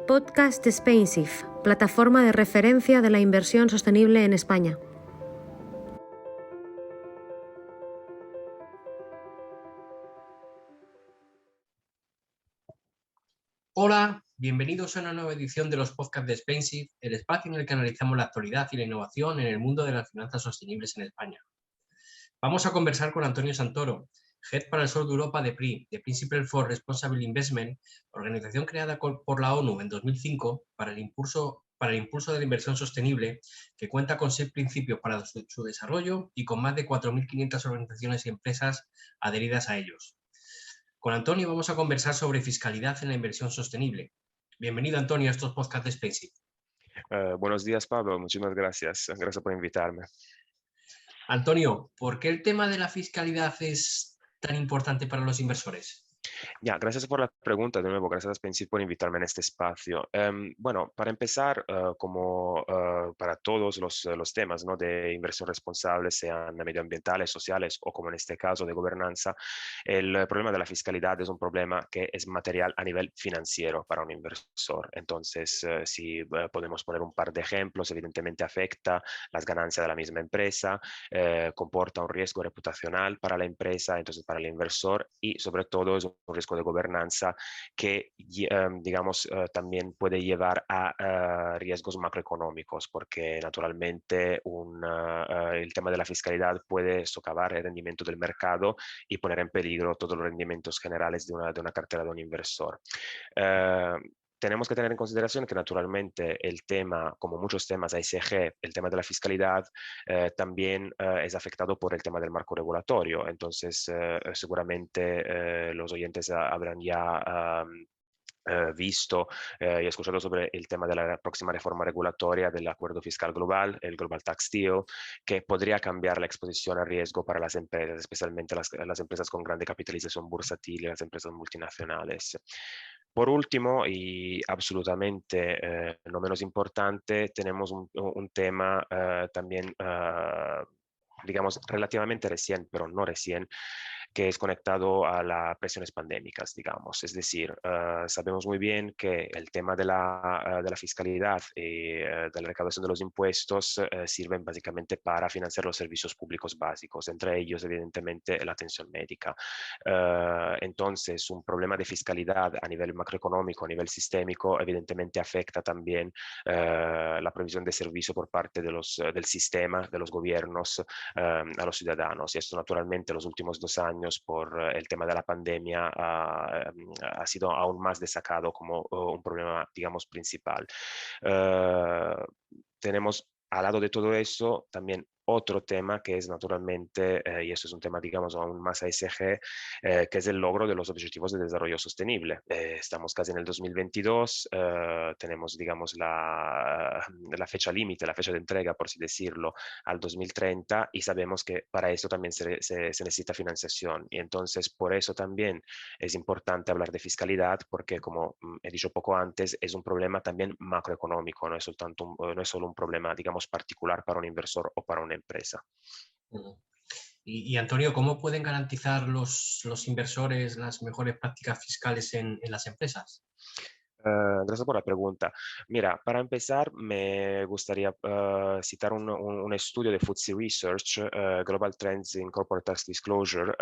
Podcast Spainsif, plataforma de referencia de la inversión sostenible en España. Hola, bienvenidos a una nueva edición de los podcasts de Spainsif, el espacio en el que analizamos la actualidad y la innovación en el mundo de las finanzas sostenibles en España. Vamos a conversar con Antonio Santoro, Head para el Sur de Europa de PRI, de Principle for Responsible Investment, organización creada por la ONU en 2005 para el impulso de la inversión sostenible, que cuenta con 6 principios para su desarrollo y con más de 4.500 organizaciones y empresas adheridas a ellos. Con Antonio vamos a conversar sobre fiscalidad en la inversión sostenible. Bienvenido, Antonio, a estos podcasts de Spainsif. Buenos días, Pablo. Muchísimas gracias. Gracias por invitarme. Antonio, ¿por qué el tema de la fiscalidad es tan importante para los inversores? Ya, gracias por la pregunta de nuevo. Gracias a Spainsif por invitarme en este espacio. Bueno, para empezar, como para todos los temas, ¿no?, de inversión responsable, sean medioambientales, sociales o como en este caso de gobernanza, el problema de la fiscalidad es un problema que es material a nivel financiero para un inversor. Entonces, si podemos poner un par de ejemplos, evidentemente afecta las ganancias de la misma empresa, comporta un riesgo reputacional para la empresa, entonces para el inversor, y sobre todo es un riesgo de gobernanza que, digamos, también puede llevar a riesgos macroeconómicos, porque naturalmente el tema de la fiscalidad puede socavar el rendimiento del mercado y poner en peligro todos los rendimientos generales de una cartera de un inversor. Tenemos que tener en consideración que naturalmente el tema, como muchos temas ASG, el tema de la fiscalidad también es afectado por el tema del marco regulatorio. Entonces, seguramente los oyentes habrán ya visto y escuchado sobre el tema de la próxima reforma regulatoria del acuerdo fiscal global, el Global Tax Deal, que podría cambiar la exposición a riesgo para las empresas, especialmente las empresas con grande capitalización bursátil y las empresas multinacionales. Por último, y absolutamente no menos importante, tenemos un tema también, digamos, relativamente recién, pero no recién, que es conectado a las presiones pandémicas, digamos. Es decir, sabemos muy bien que el tema de la fiscalidad y de la recaudación de los impuestos sirven básicamente para financiar los servicios públicos básicos, entre ellos, evidentemente, la atención médica. Entonces, un problema de fiscalidad a nivel macroeconómico, a nivel sistémico, evidentemente afecta también la provisión de servicio por parte del sistema, de los gobiernos, a los ciudadanos. Y esto, naturalmente, los últimos 2 años, por el tema de la pandemia, ha sido aún más destacado como un problema, digamos, principal. Tenemos, al lado de todo eso, también otro tema que es naturalmente, y esto es un tema, digamos, aún más ASG, que es el logro de los Objetivos de Desarrollo Sostenible. Estamos casi en el 2022, tenemos, digamos, la fecha límite, la fecha de entrega, por así decirlo, al 2030, y sabemos que para eso también se necesita financiación. Y entonces, por eso también es importante hablar de fiscalidad, porque, como he dicho poco antes, es un problema también macroeconómico, no es solo un problema, digamos, particular para un inversor o para una empresa. Y Antonio, ¿cómo pueden garantizar los inversores las mejores prácticas fiscales en las empresas? Gracias por la pregunta. Mira, para empezar, me gustaría citar un estudio de FTSE Research, Global Trends in Corporate Tax Disclosure,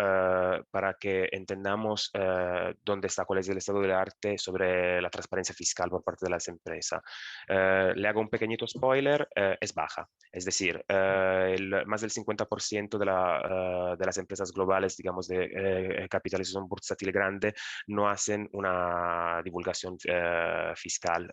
para que entendamos cuál es el estado del arte sobre la transparencia fiscal por parte de las empresas. Le hago un pequeñito spoiler, es baja. Es decir, más del 50% de las empresas globales, digamos, de capitalización bursátil grande, no hacen una divulgación fiscal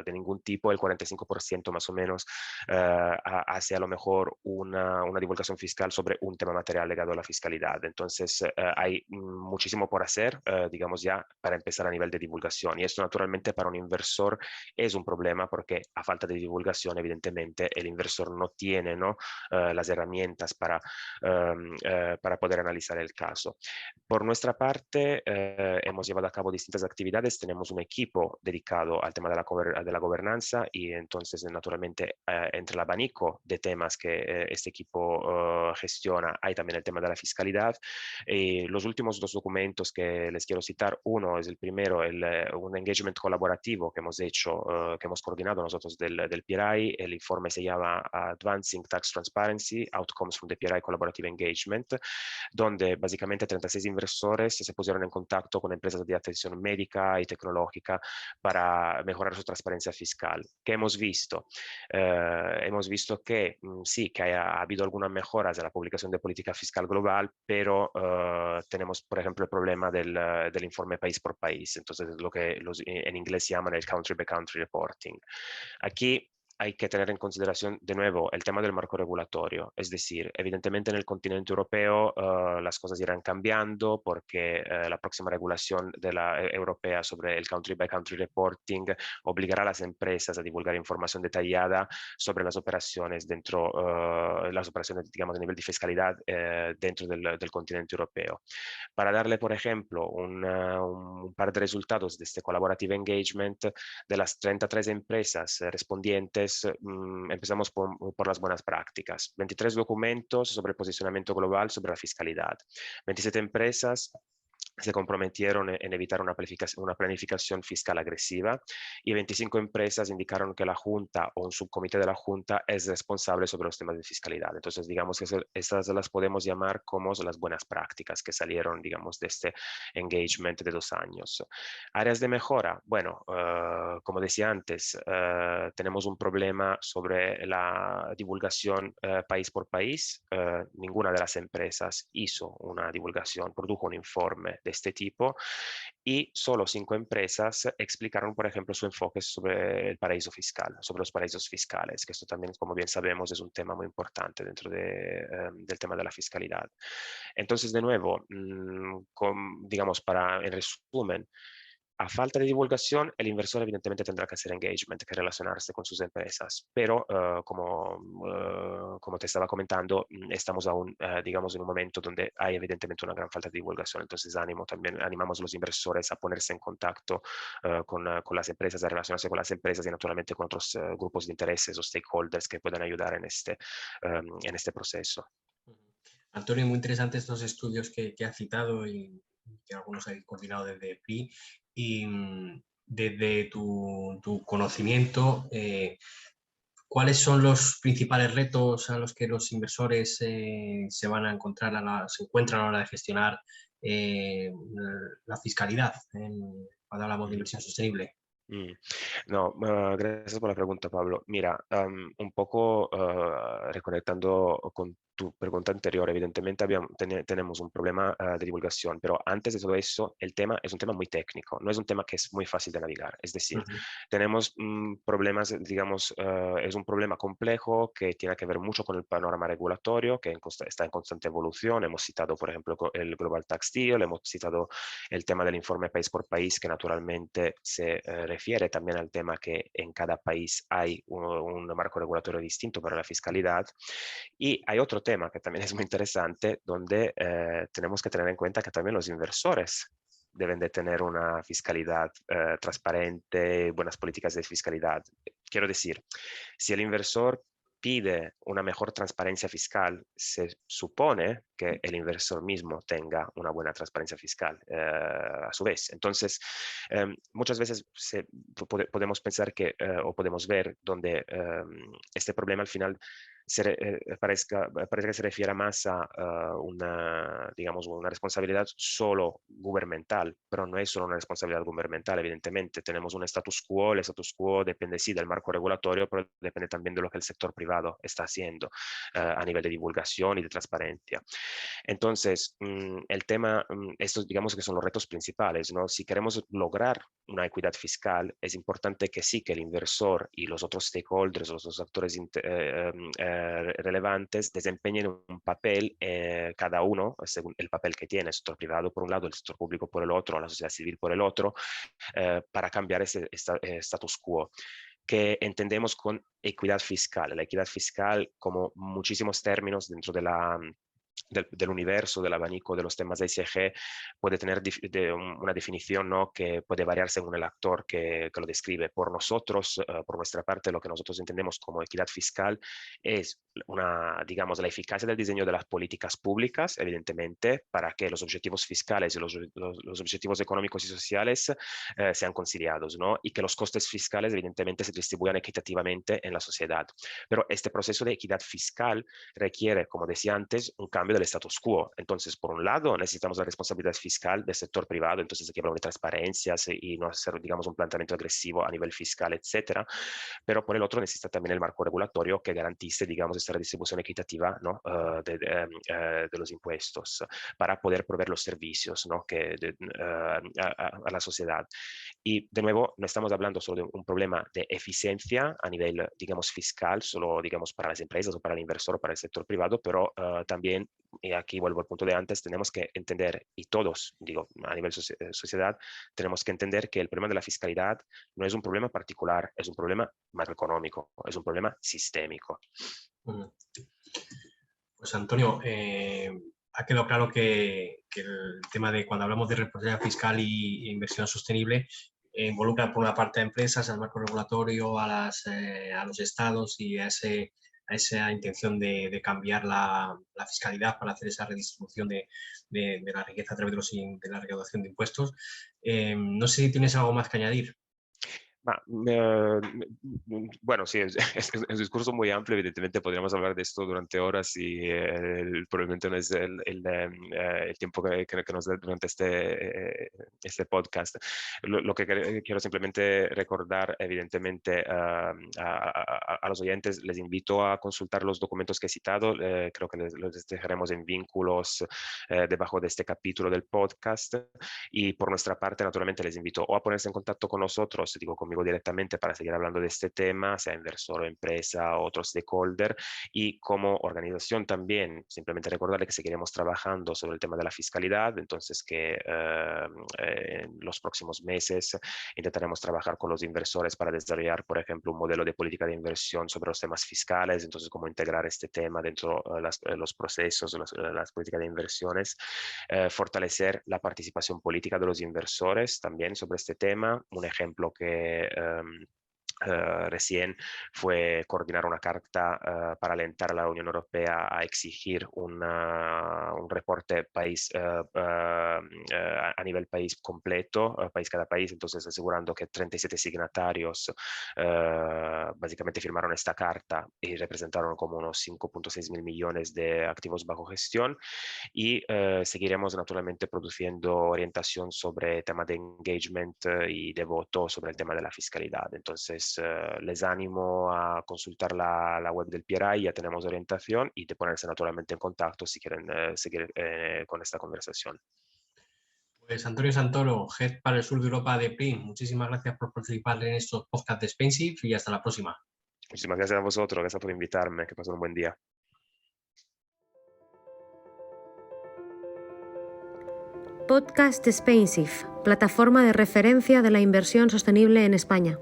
de ningún tipo. El 45% más o menos hace a lo mejor una divulgación fiscal sobre un tema material ligado a la fiscalidad. Entonces, hay muchísimo por hacer, digamos, ya para empezar a nivel de divulgación. Y esto, naturalmente, para un inversor es un problema, porque a falta de divulgación, evidentemente, el inversor no tiene, ¿no?, las herramientas para poder analizar el caso. Por nuestra parte, hemos llevado a cabo distintas actividades. Tenemos un equipo equipo dedicado al tema de la gobernanza y entonces naturalmente entre el abanico de temas que este equipo gestiona hay también el tema de la fiscalidad. Los últimos dos documentos que les quiero citar, uno es el primero, un engagement colaborativo que hemos hecho, que hemos coordinado nosotros del PRI. El informe se llama Advancing Tax Transparency, Outcomes from the PRI Collaborative Engagement, donde básicamente 36 inversores se pusieron en contacto con empresas de atención médica y tecnológica para mejorar su transparencia fiscal. ¿Qué hemos visto? Hemos visto que sí, que ha habido algunas mejoras en la publicación de política fiscal global, pero tenemos, por ejemplo, el problema del informe país por país, entonces lo que en inglés llaman el country by country reporting. Aquí hay que tener en consideración de nuevo el tema del marco regulatorio, es decir, evidentemente en el continente europeo las cosas irán cambiando porque la próxima regulación de la europea sobre el country by country reporting obligará a las empresas a divulgar información detallada sobre las operaciones las operaciones, digamos, a nivel de fiscalidad dentro del continente europeo. Para darle, por ejemplo, un par de resultados de este collaborative engagement, de las 33 empresas respondientes, empezamos por las buenas prácticas. 23 documentos sobre posicionamiento global sobre la fiscalidad. 27 empresas se comprometieron en evitar una planificación fiscal agresiva y 25 empresas indicaron que la Junta o un subcomité de la Junta es responsable sobre los temas de fiscalidad. Entonces, digamos que estas las podemos llamar como las buenas prácticas que salieron, digamos, de este engagement de 2 años. Áreas de mejora. Bueno, como decía antes, tenemos un problema sobre la divulgación país por país. Ninguna de las empresas hizo una divulgación, produjo un informe de este tipo y solo 5 empresas explicaron, por ejemplo, su enfoque sobre el paraíso fiscal, sobre los paraísos fiscales, que esto también, como bien sabemos, es un tema muy importante dentro del tema de la fiscalidad. Entonces, de nuevo, digamos, en resumen, a falta de divulgación, el inversor evidentemente tendrá que hacer engagement, que relacionarse con sus empresas, pero como te estaba comentando, estamos aún, digamos, en un momento donde hay evidentemente una gran falta de divulgación, entonces también animamos a los inversores a ponerse en contacto con las empresas, a relacionarse con las empresas y naturalmente con otros grupos de intereses o stakeholders que puedan ayudar en este proceso. Antonio, muy interesantes estos estudios que has citado y que algunos hay coordinado desde PRI. Y desde tu conocimiento, ¿cuáles son los principales retos a los que los inversores se van a encontrar, se encuentran a la hora de gestionar la fiscalidad cuando hablamos de inversión sostenible? No, gracias por la pregunta, Pablo. Mira, un poco reconectando con tu pregunta anterior, evidentemente tenemos un problema de divulgación, pero antes de todo eso, el tema es un tema muy técnico, no es un tema que es muy fácil de navegar. Es decir, tenemos problemas, digamos, es un problema complejo que tiene que ver mucho con el panorama regulatorio, que está en constante evolución. Hemos citado, por ejemplo, el Global Tax Deal, hemos citado el tema del informe país por país, que naturalmente se refiere también al tema que en cada país hay un marco regulatorio distinto para la fiscalidad. Y hay otro tema que también es muy interesante, donde tenemos que tener en cuenta que también los inversores deben de tener una fiscalidad transparente, buenas políticas de fiscalidad. Quiero decir, si el inversor pide una mejor transparencia fiscal, se supone que el inversor mismo tenga una buena transparencia fiscal a su vez. Entonces, muchas veces podemos pensar que, o podemos ver donde este problema al final parece que se refiere más a digamos, una responsabilidad solo gubernamental, pero no es solo una responsabilidad gubernamental, evidentemente. Tenemos un status quo, el status quo depende sí del marco regulatorio, pero depende también de lo que el sector privado está haciendo a nivel de divulgación y de transparencia. Entonces, el tema, estos digamos que son los retos principales, ¿no? Si queremos lograr una equidad fiscal, es importante que sí, que el inversor y los otros stakeholders, los otros actores relevantes desempeñen un papel, cada uno, según el papel que tiene, el sector privado por un lado, el sector público por el otro, la sociedad civil por el otro, para cambiar ese status quo que entendemos con equidad fiscal. La equidad fiscal, como muchísimos términos dentro de del universo, del abanico de los temas de ESG puede tener una definición, ¿no?, que puede variar según el actor que lo describe. Por nosotros, por nuestra parte, lo que nosotros entendemos como equidad fiscal es digamos, la eficacia del diseño de las políticas públicas, evidentemente, para que los objetivos fiscales y los objetivos económicos y sociales sean conciliados, ¿no? Y que los costes fiscales, evidentemente, se distribuyan equitativamente en la sociedad. Pero este proceso de equidad fiscal requiere, como decía antes, un cambio del status quo. Entonces, por un lado, necesitamos la responsabilidad fiscal del sector privado, entonces hay que hablar de transparencias y no hacer, digamos, un planteamiento agresivo a nivel fiscal, etcétera. Pero por el otro, necesita también el marco regulatorio que garantice, digamos, esta redistribución equitativa, ¿no?, de los impuestos para poder proveer los servicios, ¿no?, a la sociedad. Y de nuevo, no estamos hablando solo de un problema de eficiencia a nivel, digamos, fiscal, solo, digamos, para las empresas o para el inversor o para el sector privado, pero también, y aquí vuelvo al punto de antes, tenemos que entender, y todos, digo, a nivel sociedad, tenemos que entender que el problema de la fiscalidad no es un problema particular, es un problema macroeconómico, es un problema sistémico. Pues Antonio, ha quedado claro que el tema de cuando hablamos de responsabilidad fiscal e inversión sostenible involucra por una parte a empresas, al marco regulatorio, a los estados y a esa intención de cambiar la fiscalidad para hacer esa redistribución de la riqueza a través de la recaudación de impuestos. No sé si tienes algo más que añadir. Bueno, sí, es un discurso muy amplio, evidentemente podríamos hablar de esto durante horas y probablemente no es el tiempo que nos da durante este podcast. Lo que quiero simplemente recordar, evidentemente, a los oyentes, les invito a consultar los documentos que he citado, creo que los dejaremos en vínculos debajo de este capítulo del podcast, y por nuestra parte, naturalmente, les invito o a ponerse en contacto con nosotros, digo, conmigo directamente para seguir hablando de este tema, sea inversor o empresa o otro stakeholder, y como organización también, simplemente recordarle que seguiremos trabajando sobre el tema de la fiscalidad, entonces que en los próximos meses intentaremos trabajar con los inversores para desarrollar, por ejemplo, un modelo de política de inversión sobre los temas fiscales, entonces cómo integrar este tema dentro de los procesos, las políticas de inversiones, fortalecer la participación política de los inversores también sobre este tema. Un ejemplo que recién fue coordinar una carta para alentar a la Unión Europea a exigir un reporte país, a nivel país completo, país cada país, entonces asegurando que 37 signatarios básicamente firmaron esta carta y representaron como unos 5.6 mil millones de activos bajo gestión, y seguiremos naturalmente produciendo orientación sobre tema de engagement y de voto sobre el tema de la fiscalidad. Entonces, les animo a consultar la web del PRI, ya tenemos orientación, y de ponerse naturalmente en contacto si quieren seguir con esta conversación. Pues Antonio Santoro, Head para el sur de Europa de PRI, muchísimas gracias por participar en estos podcasts de Spensive y hasta la próxima. Muchísimas gracias a vosotros, gracias por invitarme, que pasen un buen día. Podcast Spensive, plataforma de referencia de la inversión sostenible en España.